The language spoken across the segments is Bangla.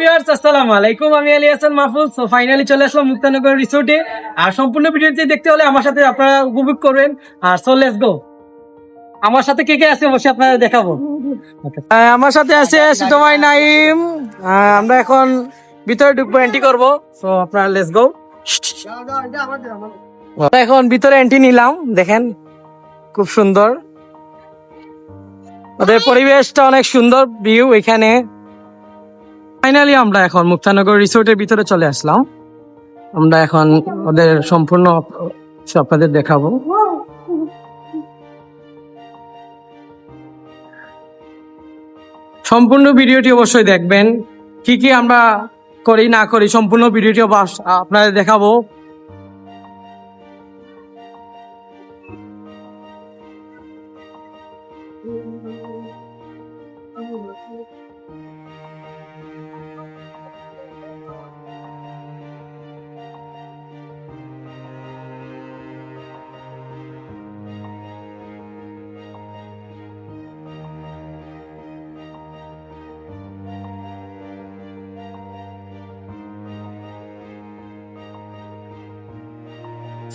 ভিউয়ার্স আসসালামু আলাইকুম, আমি আলী হাসান মাহফুজ। সো ফাইনালি চলে আসলাম মুক্তানগর রিসোর্টে। আর সম্পূর্ণ ভিডিওটি দেখতে হলে আমার সাথে আপনারা উপভোগ করবেন। আর সো লেটস গো। আমার সাথে কে কে আছে অবশ্যই আপনারা দেখাবো। আমার সাথে আছে ছোট ভাই নাইম। আমরা এখন ভিতরে ঢুকবো, এন্ট্রি করবো। সো আপনারা লেটস গো। এখন ভিতরে এন্ট্রি নিলাম, দেখেন খুব সুন্দর, ওদের পরিবেশটা অনেক সুন্দর, ভিউ এখানে। ফাইনালি আমরা এখন মুক্তানগর রিসোর্টের ভিতরে চলে আসলাম। আমরা এখন ওদের সম্পূর্ণ আপনাদের দেখাবো। সম্পূর্ণ ভিডিওটি অবশ্যই দেখবেন, কি কি আমরা করি না করি সম্পূর্ণ ভিডিওটি আপনাদের দেখাবো।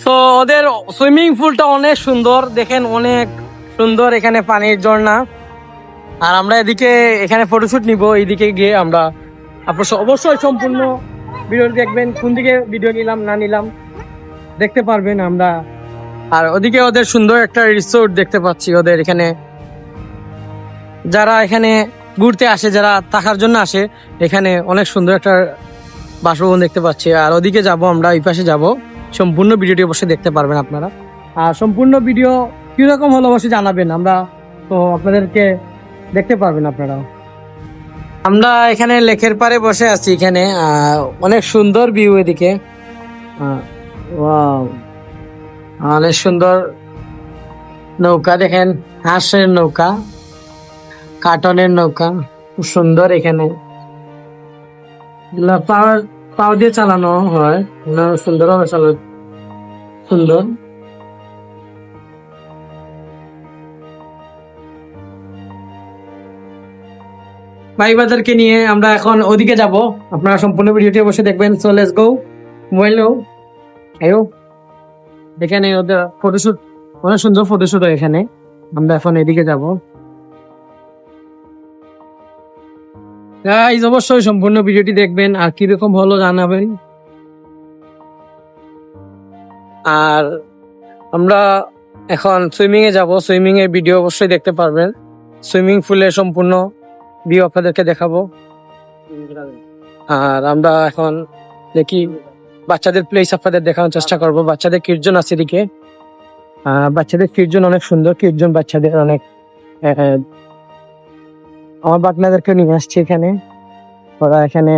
তো ওদের সুইমিং পুলটা অনেক সুন্দর, দেখেন অনেক সুন্দর, এখানে পানির ঝর্ণা। আর আমরা এদিকে এখানে ফটোশুট নিব, এইদিকে গিয়ে আমরা অবশ্যই সম্পূর্ণ ভিডিও দেখবেন, কোন দিকে ভিডিও নিলাম না নিলাম দেখতে পারবেন আমরা। আর ওদিকে ওদের সুন্দর একটা রিসোর্ট দেখতে পাচ্ছি, ওদের এখানে যারা এখানে ঘুরতে আসে, যারা থাকার জন্য আসে, এখানে অনেক সুন্দর একটা বাসভবন দেখতে পাচ্ছি। আর ওদিকে যাব আমরা, এই পাশে যাব। সম্পূর্ণ ভিডিওটি অবশ্যই দেখতে পারবেন আপনারা। আর সম্পূর্ণ ভিডিও কিরকম হলো অবশ্যই জানাবেন, আমরা তো আপনাদেরকে দেখতে পারবেন আপনারা। আমরা এখানে লেকের পাড়ে বসে আছি, এখানে অনেক সুন্দর ভিউ এদিকে। অনেক সুন্দর নৌকা, দেখেন হাঁসের নৌকা, কার্টনের নৌকা, খুব সুন্দর। এখানে পাও দিয়ে চালানো হয়, সুন্দর ভাবে চালানো, সুন্দর। ভাই বাজারকে নিয়ে আমরা এখন ওদিকে যাব, আপনারা সম্পূর্ণ ভিডিওটি অবশ্যই দেখবেন। So let's go. মোবাইল নাও, আয়ো। এখানে ওদের ফটোশুট, অনেক সুন্দর ফটোশুট হয় এখানে। আমরা এখন এদিকে যাব। গাইস অবশ্যই সম্পূর্ণ ভিডিওটি দেখবেন, আর কিরকম হলো জানাবেন। আর আমরা এখন সুইমিং এ যাব, সুইমিং এর ভিডিও অবশ্যই দেখতে পারবেন। সুইমিং পুলের সম্পূর্ণ ভিউ আপনাদেরকে দেখাবো। আর আমরা এখন দেখি বাচ্চাদের প্লেস আপনাদের দেখানোর চেষ্টা করব। বাচ্চাদের কিডজন আছে এদিকে, বাচ্চাদের কিডজন অনেক সুন্দর, কিডজন বাচ্চাদের অনেক। আমার বাচ্চাদেরকে নিয়ে আসছি এখানে, ওরা এখানে।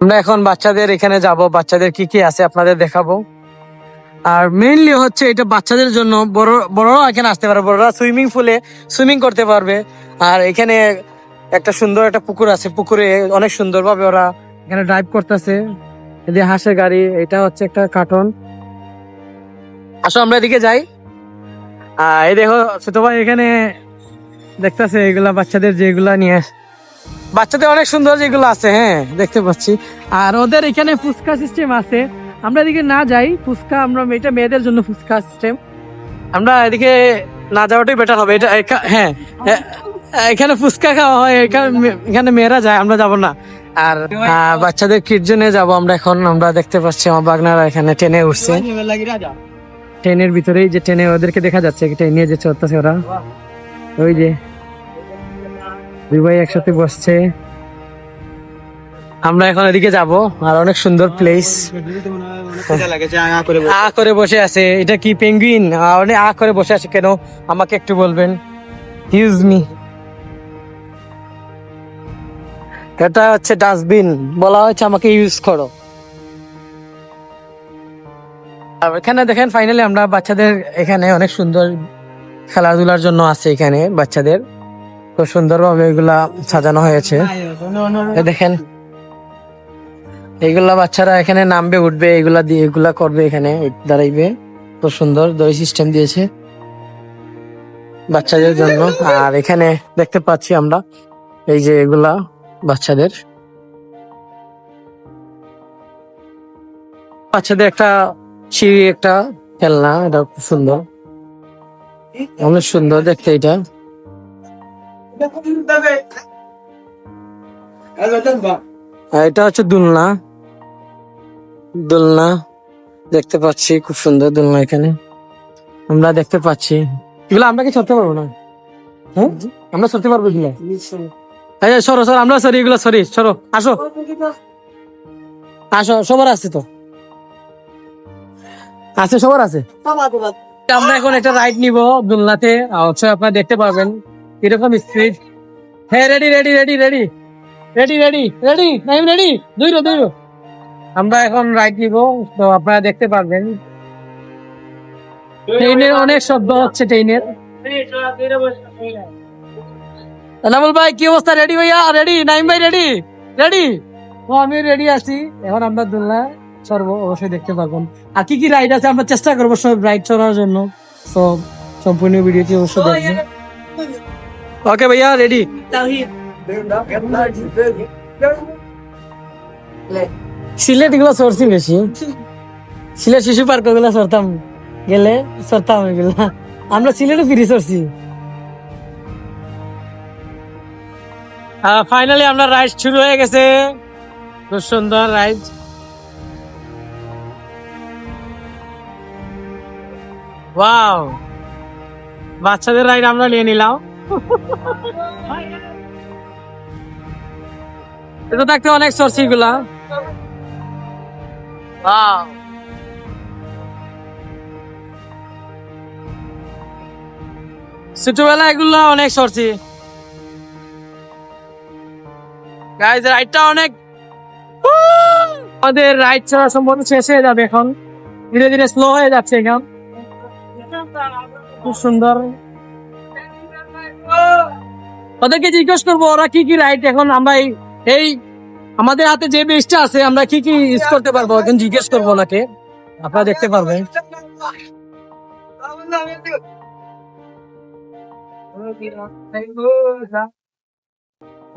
আমরা এখন বাচ্চাদের এখানে যাব, বাচ্চাদের কি কি আছে আপনাদের দেখাবো। আর মেইনলি হচ্ছে এটা বাচ্চাদের জন্য, বড়রা এখানে আসতে পারবে, বড়রা সুইমিং পুলে সুইমিং করতে পারবে। আর এখানে একটা সুন্দর একটা পুকুর আছে, পুকুরে অনেক সুন্দর ভাবে ওরা এখানে ড্রাইভ করতেছে। এদিকে হাঁসের গাড়ি, এটা হচ্ছে একটা কার্টন। আসো আমরা এদিকে যাই। এই দেখো ছোট ভাই এখানে দেখতেছে এগুলা বাচ্চাদের, যেগুলা নিয়ে বাচ্চাদের অনেক সুন্দর যেগুলো আছে, হ্যাঁ দেখতে পাচ্ছি। আর ওদের এখানে ফুচকা সিস্টেম আছে, আমরা এদিকে না যাই। ফুচকা আমরা, এটা মেয়েদের জন্য ফুচকা সিস্টেম, আমরা এদিকে না যাওয়াটাই বেটার হবে। এটা হ্যাঁ, এখানে ফুচকা খাওয়া হয়, এখানে মেয়েরা যায়, আমরা যাব না। আর বাচ্চাদের কিডজনে যাব আমরা এখন। আমরা দেখতে পাচ্ছি আমার বাগনারা এখানে ট্রেনে উঠছে, ট্রেনের ভিতরেই যে ট্রেনে ওদেরকে দেখা যাচ্ছে, ট্রেনে যে চড়তেছে ওরা, ওই যে দুই ভাই একসাথে বসছে। আমরা এখন এদিকে যাব। আর অনেক সুন্দর প্লেস, আ করে বসে আছে। এটা কি পেঙ্গুইন? অনেক আ করে বসে আছে কেন আমাকে একটু বলবেন। ইউজ মি, এটা হচ্ছে ডাস্টবিন, বলা হয়েছে আমাকে ইউজ করো। আর এখানে দেখেন ফাইনালি আমরা বাচ্চাদের এখানে অনেক সুন্দর খেলাধুলার জন্য আছে এখানে বাচ্চাদের, খুব সুন্দর ভাবে এগুলা সাজানো হয়েছে। দেখেন এইগুলা বাচ্চারা এখানে নামবে, উঠবে, এগুলা দিয়ে এগুলা করবে, এখানে দাঁড়াইবে। খুব সুন্দর দড়ি সিস্টেম দিয়েছে। বাচ্চাদের জন্য। আর এখানে দেখতে পাচ্ছি আমরা এই যে এগুলা বাচ্চাদের একটা সিঁড়ি, একটা খেলনা, এটা খুব সুন্দর, অনেক সুন্দর দেখতে এটা। আর এটা হচ্ছে দোলনা, দোলনা দেখতে পাচ্ছি, খুব সুন্দর দোলনা এখানে আমরা দেখতে পাচ্ছি। এগুলো আমরা কি চড়তে পারবো না? হ্যাঁ, আমরা চড়তে পারবো এগুলো? সরো সরো, আমরা সরি, এগুলো সরি, সরো, আসো আসো, সবার আছে তো, আছে সবার আছে। আমরা এখন একটা রাইড নিব দোলনাতে, হচ্ছে আপনারা দেখতে পারবেন কিরকম স্পিড। হ্যাঁ, ready ready ready ready ready ready ready time ready, দুইরো দুইরো। আমরা এখন রাইড নিব, তো আপনারা দেখতে পারবেন ট্রেনের অনেক শব্দ হচ্ছে ট্রেনের। এনামুল ভাই কি অবস্থা? রেডি ভাইয়া? রেডি? নাইম ভাই রেডি? রেডি? তো আমি রেডি আছি। এখন আমরা দোলনা চড়বো, অবশ্যই দেখতে পারবেন। আর কি কি রাইড আছে আমরা চেষ্টা করবো সব রাইড চড়ার জন্য, সব সম্পূর্ণ ভিডিওটি অবশ্যই দেখবেন। ওকে ভাইয়া, রেডি? সিলেট এগুলো চড়ছি বেশি, সিলেট শিশু পার্ক ওগুলো চড়তাম, গেলে চড়তাম এগুলো। আমরা সিলেটে ফিরে চড়ছি। ফাইনালি আমরা রাইড শুরু হয়ে গেছে, খুব সুন্দর রাইড। ওয়াও, বাচ্চাদের রাইড আমরা নিয়ে নিলাম। এটা দেখতে অনেক চড়ছি এগুলা। ওয়াও, ছোটবেলা এগুলা অনেক চড়ছি। গাইজ রাইডটা অনেক, আমাদের রাইড চড়া সম্পূর্ণ শেষ হয়ে যাবে এখন, ধীরে ধীরে স্লো হয়ে যাচ্ছে এখন। খুব সুন্দর। ওদেরকে জিজ্ঞেস করবো ওরা কি কি রাইড এখন আমরা এই আমাদের হাতে যে বেসটা আছে আমরা কি কি ইউজ করতে পারবো, এখন জিজ্ঞেস করবো ওনাকে, আপনারা দেখতে পারবেন।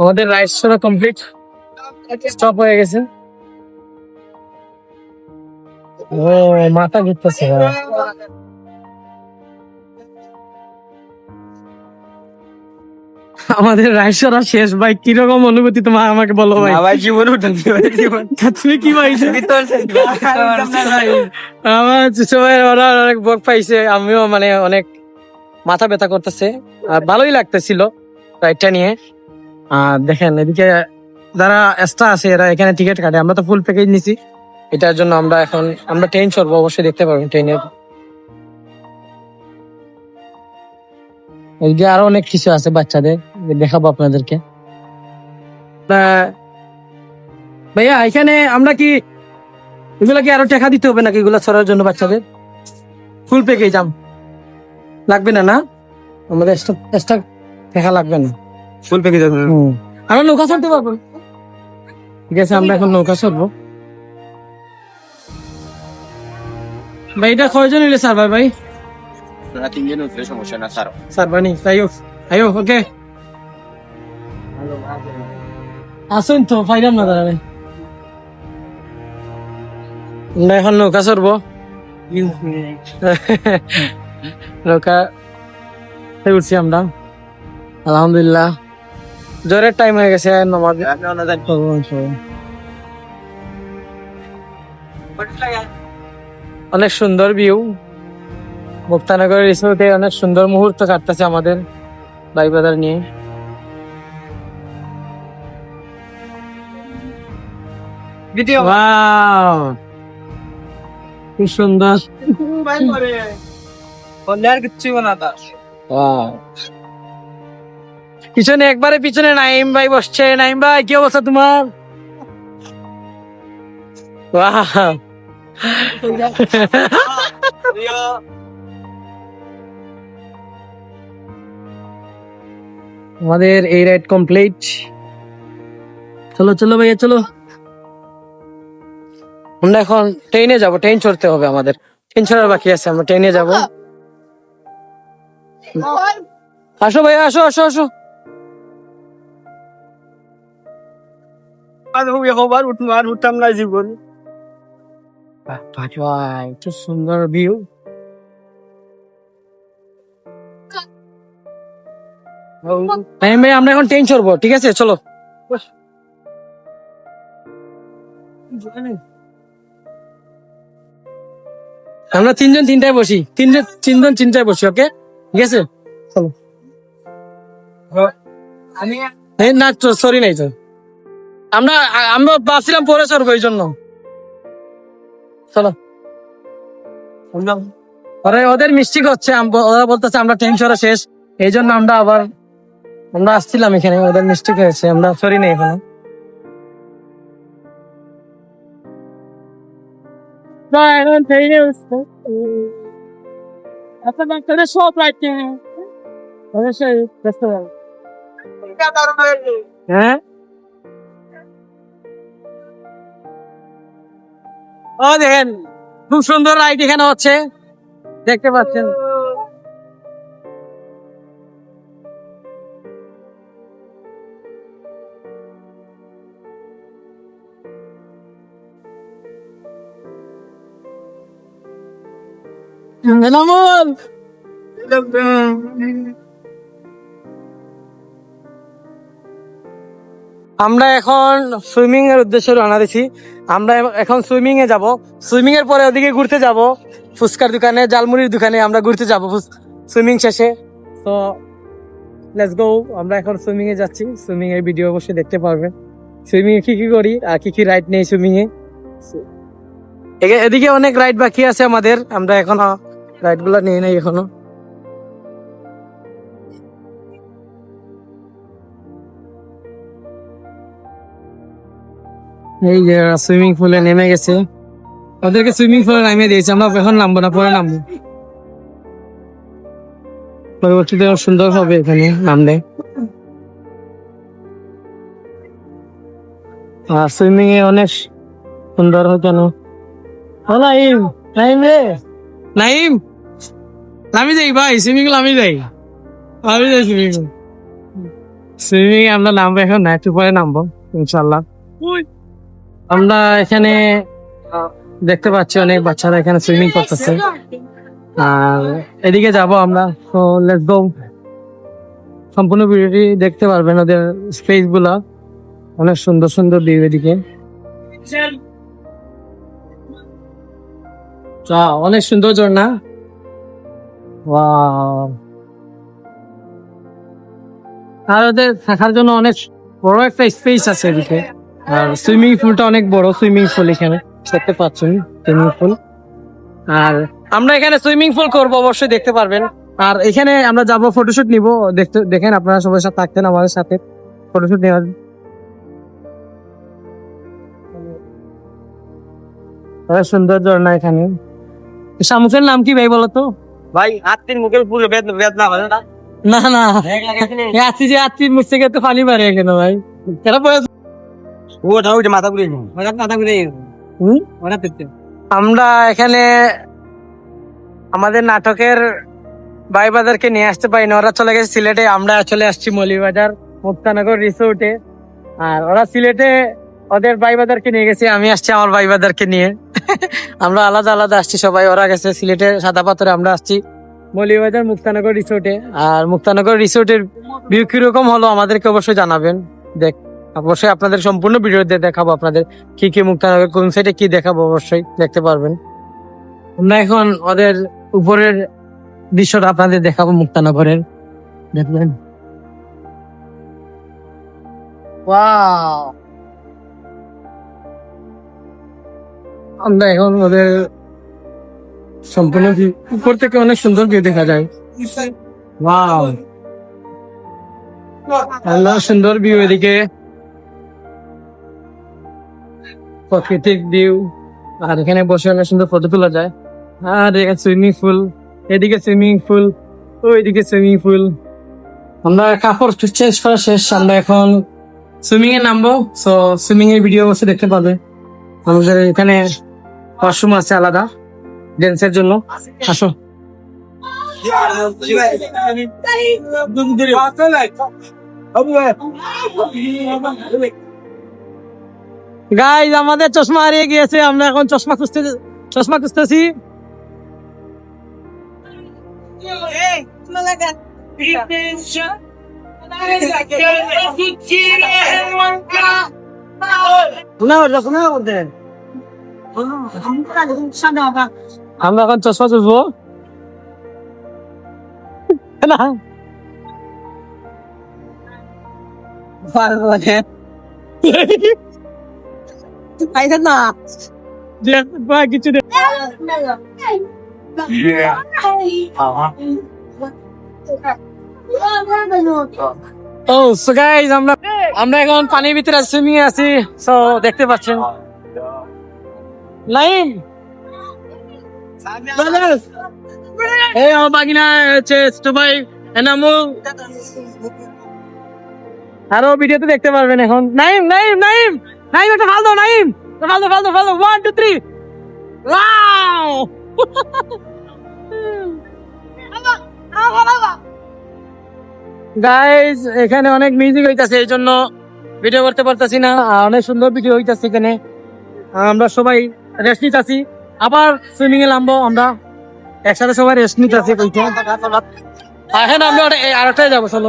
আমাদের রাইড চড়া কমপ্লিট, স্টপ হয়ে গেছে। ও মাথা ঘুরতেছে। আমাদের রাইড চড়া শেষ ভাই, কিরকম অনুভূতি তোমার আমাকে বলো ভাই? ভাই জীবন তুমি কি পাইছো? আমার সবাই ওরা অনেক বক পাইছে, আমিও মানে অনেক মাথা ব্যথা করতেছে, আর ভালোই লাগতেছিল রাইডটা নিয়ে। আর দেখেন এদিকে যারা এক্সট্রা আছে এরা এখানে টিকিট কাটে, আমরা তো ফুল প্যাকেজ নিছি, এটার জন্য আমরা ট্রেন চড়বো, অবশ্যই দেখতে পারবেন ট্রেনের। এদিকে আরো অনেক কিছু আছে বাচ্চাদের, দেখাবো আপনাদেরকে। ভাইয়া এখানে আমরা কি এগুলা কি আরো টাকা দিতে হবে নাকি এগুলা ছড়ার জন্য বাচ্চাদের? ফুল প্যাকেজ লাগবে না? না, আমাদের এক্সট্রা টাকা লাগবে না, ফুল প্যাকেজ আছে। আমরা নৌকা চড়তে পারবো। ঠিক আছে, আমরা এখন নৌকা চড়বো। ভাই এটা কয়জন হইলে স্যার? ভাই আপনারা তিনজন উঠলে সমস্যা না স্যার। স্যার বানি তাইও আইও। ওকে, আসুন তো, ফাইনাল না দাঁড়াবে। আমরা এখন নৌকা চড়বো। নৌকা উঠছি আমরা, আলহামদুলিল্লাহ। জ্বরের টাইম হয়ে গেছে, অনেক সুন্দর ভিউ। মুক্তানগর রিসোর্টে অনেক সুন্দর মুহূর্ত কাটতেছে আমাদের ভাই বাজার নিয়ে। ওয়াও, খুব সুন্দর। পিছনে একবারে পিছনে নাইম ভাই বসছে। নাইম ভাই কি অবস্থা তোমার? ওয়াও, আমাদের এই রাইড কমপ্লিট। চলো চলো ভাইয়া চলো, আমরা এখন ট্রেনে যাবো। ট্রেন চড়তে হবে আমাদের, ট্রেন চড়ার বাকি আছে, আমরা ট্রেনে যাবো। আসো ভাই, আসো আসো আসো। উঠতাম না জীবন। কি সুন্দর ভিউ। ভাই আমরা এখন ট্রেন চড়বো, ঠিক আছে চলো। আমরা তিনজন তিনটায় বসি, তিনজন তিনটায় বসি, ওকে ঠিক আছে চলো। এই না তো সরি নাই তো, আমরা আমরা ভাবছিলাম পরে চড়বো এই জন্য। চলো। ওদের মিস্টেক হচ্ছে, ওরা বলতেছে আমরা ট্রেন চড়া শেষ, এই জন্য আমরা আসছিলাম এখানে, ওদের মিস্টেক হয়েছে, আমরা সরি নেই এখনো। হ্যাঁ ও দেখেন খুব সুন্দর রাইড এখানে হচ্ছে, দেখতে পাচ্ছেন। আমরা এখন সুইমিং এর উদ্দেশ্যে রওনা দিছি। আমরা এখন সুইমিং এ যাব, সুইমিং এর পরে ওদিকে ঘুরতে যাব, ফুচকার দোকানে, জালমুড়ির দোকানে আমরা ঘুরতে যাব সুইমিং শেষে। তো লেটস গো, আমরা এখন সুইমিং এ যাচ্ছি। সুইমিং এর ভিডিও অবশ্যই দেখতে পারবেন, সুইমিং এ কি কি করি আর কি কি রাইড নেই সুইমিং এ। এদিকে অনেক রাইড বাকি আছে আমাদের, আমরা এখনো রাইড গুলা নিয়ে নাই এখনো। এই যে সুইমিং পুলে নেমে গেছে, ওদেরকে সুইমিং পুলে নামিয়ে দিয়েছে, আমরা এখন নামবো না, পরে নামবো, পরবর্তীতে সুন্দর হবে এখানে নামলে। আর সুইমিং এ অনেক সুন্দর হয় কেন। নাইম, নাইম রে, নাইম নামি যাই ভাই, সুইমিং নামি যাই, সুইমিং সুইমিং এ আমরা নামবো এখন না, একটু পরে নামবো ইনশাল্লাহ। আমরা এখানে দেখতে পাচ্ছি অনেক বাচ্চারা এখানে সুইমিং করতেছে, আর এদিকে যাব আমরা। তো লেটস গো, সম্পূর্ণ ভিডিওটি দেখতে পারবেন, ওদের স্পেস গুলা অনেক সুন্দর সুন্দর ভিউ এদিকে, অনেক সুন্দর ঝর্ণা। ওয়াও, আর ওদের থাকার জন্য অনেক বড় একটা স্পেস আছে এদিকে, আর সুইমিং পুলটা অনেক বড় সুইমিং পুল এখানে দেখতে পাচ্ছেন, সুইমিং পুল। আর আমরা এখানে সুইমিং পুল করবো, অবশ্যই দেখতে পারবেন। আর এখানে আমরা যাব ফটোশুট নিব, দেখেন আপনারা সবার সাথে থাকতেন আমাদের সাথে ফটোশুট নেওয়ার। সুন্দর ঝর্ণা এখানে। শামুকের নাম কি ভাই বলতো? ভাই হাতির মুখের পুরো বেদনা হয় না? না না, হাতির মুখ থেকে তো পানি বাড়ে কেন ভাই, এটা ওটা ওইটা মাথা ঘুরে মাথা ঘুরে। আমরা এখানে আমাদের নাটকের ভাইবাদারকে নিয়ে আসতে পারি না, ওরা চলে গেছে সিলেটে, আমরা চলে আসছি মৌলভীবাজার মুক্তানগর রিসোর্টে। আর ওরা সিলেটে ওদের ভাইবাদারকে নিয়ে গেছে, আমি আসছি আমার ভাইবাদারকে নিয়ে। আমরা আলাদা আলাদা আসছি সবাই, ওরা গেছে সিলেটের সাদা পাথরে, আমরা আসছি মৌলভীবাজার মুক্তানগর রিসোর্টে। আর মুক্তানগর রিসোর্টের ভিউ কিরকম হলো আমাদেরকে অবশ্যই জানাবেন, অবশ্যই আপনাদের সম্পূর্ণ ভিডিও দিয়ে দেখাবো আপনাদের কি কি মুক্তানগর কোন সাইডে কি দেখাবো, অবশ্যই দেখতে পারবেন। আমরা এখন ওদের উপরের দৃশ্যটা আপনাদের দেখাবো মুক্তানগরের, দেখবেন। ওয়াও, আমরা এখন ওদের সম্পূর্ণ উপর থেকে অনেক সুন্দর ভিউ দেখা যায়। ওয়াও, আল্লাহ সুন্দর ভিউ, এদিকে প্রাকৃতিক ভিউ, আর এখানে বসে অনেক সুন্দর ফটো তোলা যায়। আর সুইমিং পুল, এদিকে সুইমিং পুল, ওইদিকে সুইমিং পুল। আমরা কাপড় চেঞ্জ করা শেষ, আমরা এখন সুইমিং এ নামবো। সো সুইমিং এর ভিডিও অবশ্যই দেখতে পাবে। আমাদের এখানে ওয়াশরুম আছে আলাদা জেন্টসের জন্য, আসো। গাইজ আমাদের চশমা হারিয়ে গিয়েছে, আমরা এখন চশমা খুঁজতেছি। আমরা এখন চশমা খুঁজবো না। কিছু আমরা এখন পানির ভিতরে সুইমিং আছি, সো দেখতে পাচ্ছেন। লাইন এই আমার বাগিনা হচ্ছে ভাই এনামুল, আরো ভিডিওতে দেখতে পারবেন এখন। নাইম নাইম নাইম নাইম একটা ফাল দাও, নাইম ফাল দাও ফাল দাও ফাল দাও, 1 2 3 ওয়াও। গাইস এখানে অনেক মিউজিক হইতাছে, এই জন্য ভিডিও করতে পারতাছি না। অনেক সুন্দর ভিডিও হইতাছে এখানে। আমরা সবাই রেস্ট নিতেছি, আবার সুইমিং এ নামবো আমরা একসাথে, সবাই রেস্ট নিতেছি। এখন আমরা আরেকটাই যাবো, চলো।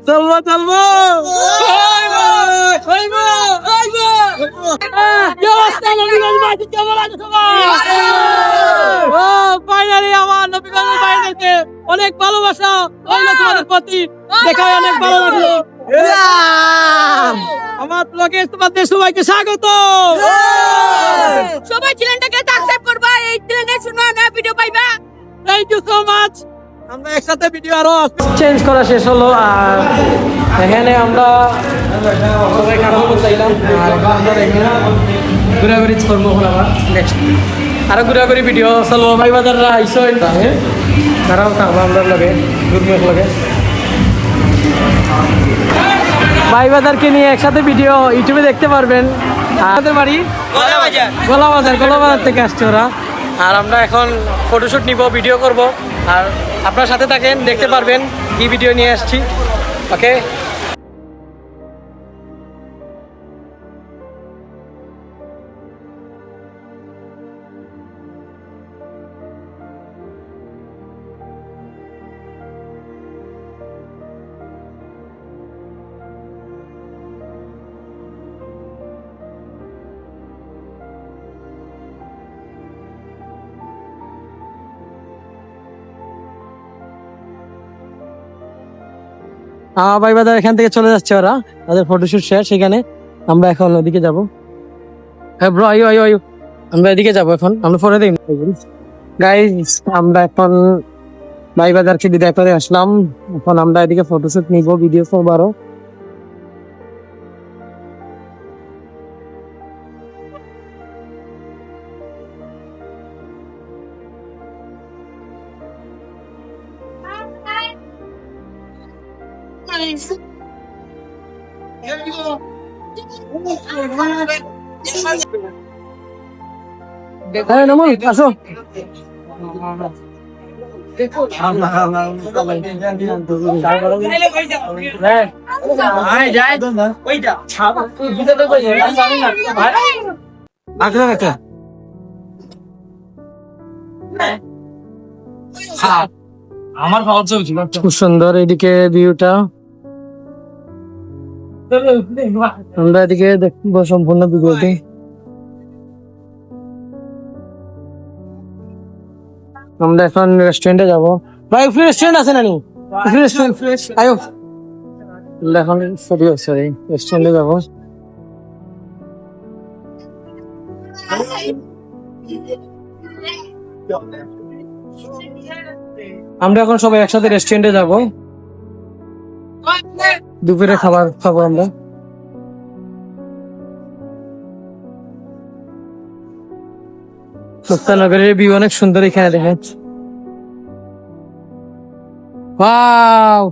চলবো চলবো ফাইনালি আমার নবীগঞ্জের বাইরেতে অনেক ভালোবাসা হইলো তোমাদের প্রতি, দেখা অনেক ভালো লাগলো। আমার ব্লগে তোমাদের সবাইকে স্বাগত। সবাই চ্যানেলটাকে সাবস্ক্রাইব করবা, এই চ্যানেলে শুনবা না ভিডিও পাইবা। Thank you so much. আমরা একসাথে ভিডিও আরো চেঞ্জ করা শেষ হলো, আর এখানে আমরা সবাই খাবার চাইলাম, আর আমরা এখানে ঘোরাঘুরি করবো। আবার নেক্সট আরো ঘোরাঘুরি ভিডিও চলবো। ভাই বাজাররা আইসো তারাও থাকবো আমরা লগে, গ্রুপের লগে। ভাই বাজারকে নিয়ে একসাথে ভিডিও ইউটিউবে দেখতে পারবেন। আমাদের বাড়ি গোলাবাজার থেকে আসছে ওরা। আর আমরা এখন ফটোশুট নিব, ভিডিও করব, আর আপনার সাথে থাকেন, দেখতে পারবেন কি ভিডিও নিয়ে আসছি। ওকে, ভাই বাজার এখান থেকে চলে যাচ্ছে ওরা, তাদের ফটোশুট শেষ। সেখানে আমরা এখন ওদিকে যাবো। হ্যাঁ ব্রো, আয়ো আয়ো আয়ো, আমরা এদিকে যাবো এখন। আমরা ফটো দিই গাইস, আমরা এখন ভাই বাজারকে বিদায় করে আসলাম। এখন আমরা এদিকে ফটোশুট নিব, ভিডিও করবো আরো। হ্যাঁ নমন, আসো। আমার খুব সুন্দর এদিকে ভিউটা, আমরা এদিকে দেখবো সম্পূর্ণ ভিডিওটি। আমরা এখন রেস্টুরেন্টে যাবো। ভাই রেস্টুরেন্ট আছে নানি? রেস্টুরেন্ট আয়ো, এখন সরি রেস্টুরেন্টে যাবো। আমরা এখন সবাই একসাথে রেস্টুরেন্টে যাব, দুপুরে খাবার খাবো আমরা। মুক্তানগরের ভিউ অনেক সুন্দর এখানে দেখেন। ওয়াও,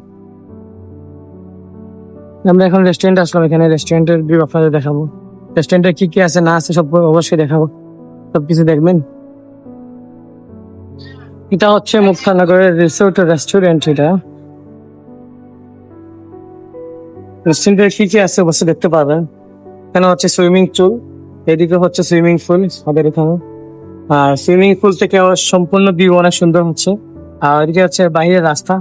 আমরা এখন রেস্টুরেন্টে আসলাম, এখানে রেস্টুরেন্টের ভিউ আপনাদের দেখাবো। রেস্টুরেন্টে কি কি আছে না আছে সব অবশ্যই দেখাবো, সবকিছু দেখবেন। এটা হচ্ছে মুক্তানগরের রিসোর্ট রেস্টুরেন্ট। এটা রেস্টুরেন্টে কি কি আছে অবশ্যই দেখতে পাবেন। এখানে হচ্ছে সুইমিং পুল, এদিকে হচ্ছে সুইমিং পুল আমাদের এখানে। আর সুইমিং পুল থেকে সম্পূর্ণ ভিউ অনেক সুন্দর হচ্ছে। আর এদিকে হচ্ছে বাইরের রাস্তা।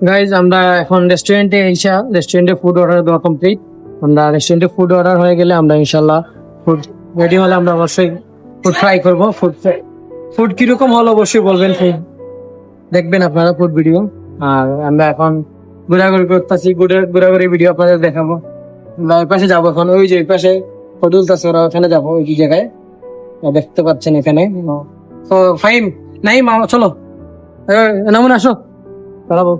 গাইজ আমরা এখন রেস্টুরেন্টে এসে রেস্টুরেন্টে ফুড অর্ডার দেওয়া কমপ্লিট। আমরা রেস্টুরেন্টে ফুড অর্ডার হয়ে গেলে আমরা ইনশাল্লাহ ফুড রেডি হলে আমরা অবশ্যই ফুড ট্রাই করবো। ফুড কিরকম হলো অবশ্যই বলবেন, ফুড দেখবেন আপনারা ফুড ভিডিও। আর আমরা এখন ঘোরাঘুরি করতেছি, ঘোরাঘুরি ভিডিও আপনাদের দেখাবো। আমরা ওই পাশে যাবো এখন, ওই যে ওই পাশে হোটেল আছে, ওরা ওখানে যাবো ওই জায়গায় দেখতে পাচ্ছেন এখানে। তো ফাইম নাই মা, চলো নামুন, আসো চালাবো।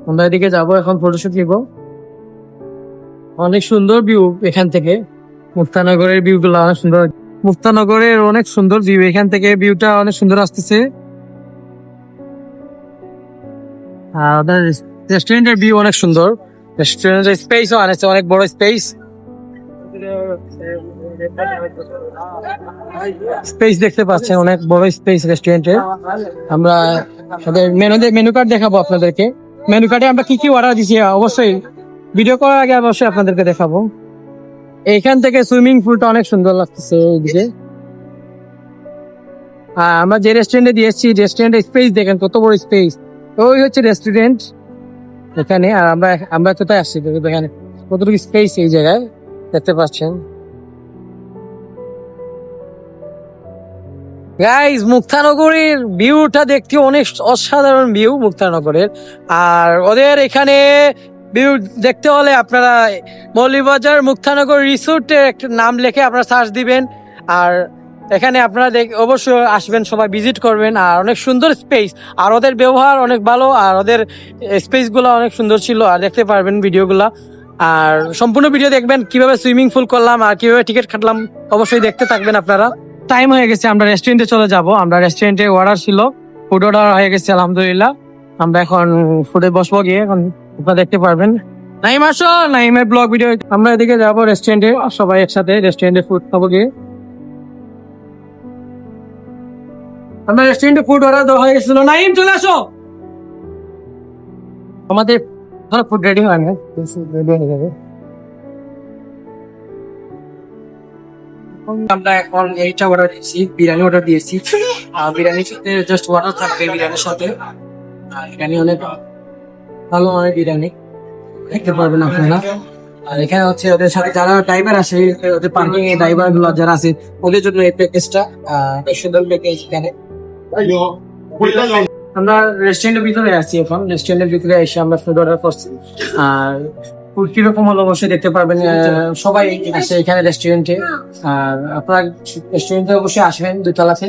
আমরা এদিকে যাবো এখন, ফটোশুট নিবো। অনেক সুন্দর ভিউ এখান থেকে, মুক্তানগরের ভিউ গুলো অনেক সুন্দর। মুক্তানগরের অনেক সুন্দর ভিউ এখান থেকে, ভিউটা অনেক সুন্দর আসতেছে। আর ওদের রেস্টুরেন্টের ভিউ অনেক সুন্দর। রেস্টুরেন্টের স্পেসও আছে, অনেক বড় স্পেস। স্পেস দেখতে পাচ্ছেন, অনেক বড় স্পেস রেস্টুরেন্টে। আমরা মেনু কার্ড দেখাবো আপনাদেরকে। মেনু কার্ডে আমরা কি কি অর্ডার দিছি অবশ্যই ভিডিও করার আগে অবশ্যই আপনাদেরকে দেখাবো। এইখান থেকে সুইমিং পুলটা অনেক সুন্দর লাগতেছে এইদিকে। আমরা যে রেস্টুরেন্টে দিয়েছি, রেস্টুরেন্টের স্পেস দেখেন কত বড় স্পেস। ওই হচ্ছে রেস্টুরেন্ট এখানে। আর আমরা কোথায় আসছি এখানে, কতটুকু স্পেস এই জায়গায় দেখতে পাচ্ছেন। গাইজ মুক্তানগরের ভিউটা দেখতে অনেক অসাধারণ ভিউ মুক্তানগরের। আর ওদের এখানে ভিউ দেখতে হলে আপনারা মৌলভীবাজার মুক্তানগর রিসোর্টের একটা নাম লিখে আপনারা সার্চ দিবেন। আর এখানে আপনারা অবশ্যই আসবেন, সবাই ভিজিট করবেন। আর অনেক সুন্দর স্পেস, আর ওদের ব্যবহার অনেক ভালো, আর ওদের স্পেস গুলো অনেক সুন্দর ছিল। আর দেখতে পারবেন ভিডিওগুলা, আর সম্পূর্ণ ভিডিও দেখবেন কিভাবে সুইমিং পুল করলাম আর কিভাবে টিকিট কাটলাম, অবশ্যই দেখতে থাকবেন আপনারা। টাইম হয়ে গেছে, আমরা রেস্টুরেন্টে চলে যাব। আমরা রেস্টুরেন্টে অর্ডার ছিল, ফুড অর্ডার হয়ে গেছে আলহামদুলিল্লাহ। আমরা এখন ফুডে বসবো গিয়ে, এখন আপনারা দেখতে পারবেন। নাইম আসো, নাইমের ব্লগ ভিডিও। আমরা এদিকে যাবো রেস্টুরেন্টে, সবাই একসাথে রেস্টুরেন্টে ফুড খাবো গিয়ে। আমরা রেস্টুরেন্টে ফুড অর্ডার দেওয়া হয়ে গেছিল। নাইম চলে আসো, আমাদের ফুড রেডি হয় না, রেডি হয়ে যাবে। আমরা এখন এইটা অর্ডার দিয়েছি, বিরিয়ানি অর্ডার দিয়েছি। বিরিয়ানির সাথে জাস্ট ওয়াটার থাকবে বিরিয়ানির সাথে। বিরিয়ানি অনেক ভালো মানের বিরিয়ানি, দেখতে পারবেন আপনারা। আর এখানে হচ্ছে ওদের সাথে যারা ড্রাইভার আছে, ওদের পার্কিং এর ড্রাইভার গুলো যারা আছে, ওদের জন্য এই প্যাকেজটা সুন্দর প্যাকেজ। এখানে আমরা রেস্টুরেন্টের ভিতরে আছি এখন, রেস্টুরেন্টের ভিতরে এসে আমরা ফুড অর্ডার করছি। আর ফুড কিরকম হলো অবশ্যই দেখতে পারবেন, সবাই আছে এখানে রেস্টুরেন্টে। আর আপনারা রেস্টুরেন্টে অবশ্যই আসবেন, দুতলাতে।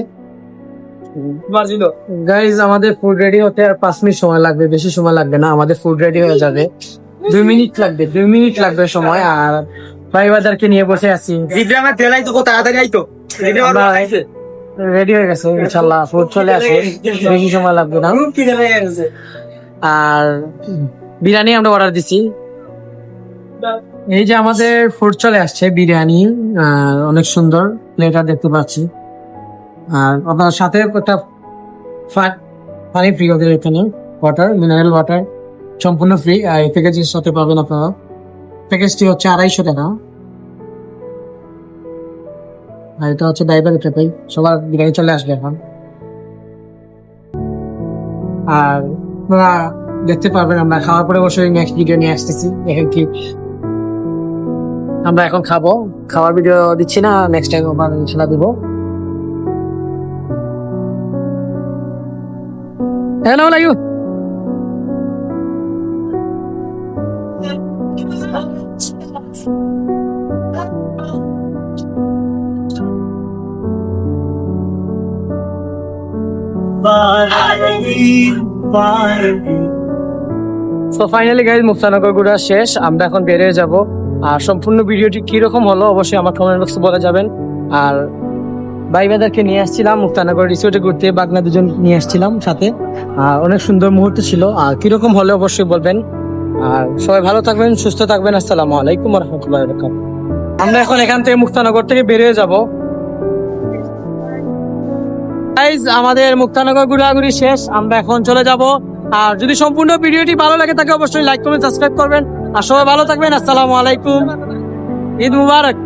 গাইজ আমাদের ফুড রেডি হতে আর 5 মিনিট সময় লাগবে, বেশি সময় লাগবে না, আমাদের ফুড রেডি হয়ে যাবে। 2 মিনিট লাগবে, 2 মিনিট লাগবে সময়। আর ড্রাইভারদেরকে নিয়ে বসে আছি, রেডি হয়ে গেছে ইনশাল্লাহ, ফুড চলে আসে, বেশি সময় লাগবে না। আর বিরিয়ানি আমরা অর্ডার দিছি, এই যে আমাদের ফুড চলে আসছে বিরিয়ানি। অনেক সুন্দর প্লেটার দেখতে পাচ্ছি। আর আপনার সাথে একটা পানি ফ্রি, ওদের এখানে ওয়াটার, মিনারেল ওয়াটার সম্পূর্ণ ফ্রি। আর এই প্যাকেজের সাথে পাবেন আপনারা। প্যাকেজটি হচ্ছে 250 টাকা। আর এটা হচ্ছে ড্রাইভার টাকাই, সবার বিরিয়ানি চলে আসবে এখন। আর আপনারা দেখতে পারবেন, আমরা খাওয়ার পরে অবশ্যই নেক্সট ভিডিও নিয়ে আসতেছি। এখন কি আমরা এখন খাবো, খাওয়ার ভিডিও দিচ্ছি না, নেক্সট টাইম আবার ইনশাআল্লাহ দিব। Hello, how are you? তো ফাইনালি গাইজ মুক্তানগর ঘোরা শেষ, আমরা এখন বেরিয়ে যাব। আর সম্পূর্ণ ভিডিওটি কিরকম হলো অবশ্যই আমার কমেন্ট বক্সে বলে যাবেন। আর ভাই বাদারকে নিয়ে আসছিলাম মুক্তানগর রিসোর্টে ঘুরতে, বাগনা দুজন নিয়ে আসছিলাম সাথে। আর অনেক সুন্দর মুহূর্ত ছিল। আর কিরকম হলে অবশ্যই বলবেন। আর সবাই ভালো থাকবেন, সুস্থ থাকবেন। আসসালামু আলাইকুম রহমতুল্লাহ। আমরা এখন এখান থেকে মুক্তানগর থেকে বেরিয়ে যাব। গাইজ আমাদের মুক্তানগর ঘোরাঘুরি শেষ, আমরা এখন চলে যাব। আর যদি সম্পূর্ণ ভিডিওটি ভালো লাগে তাকে অবশ্যই লাইক কমেন্ট সাবস্ক্রাইব করবেন। আর সবাই ভালো থাকবেন। আসসালামু আলাইকুম, ঈদ মুবারক।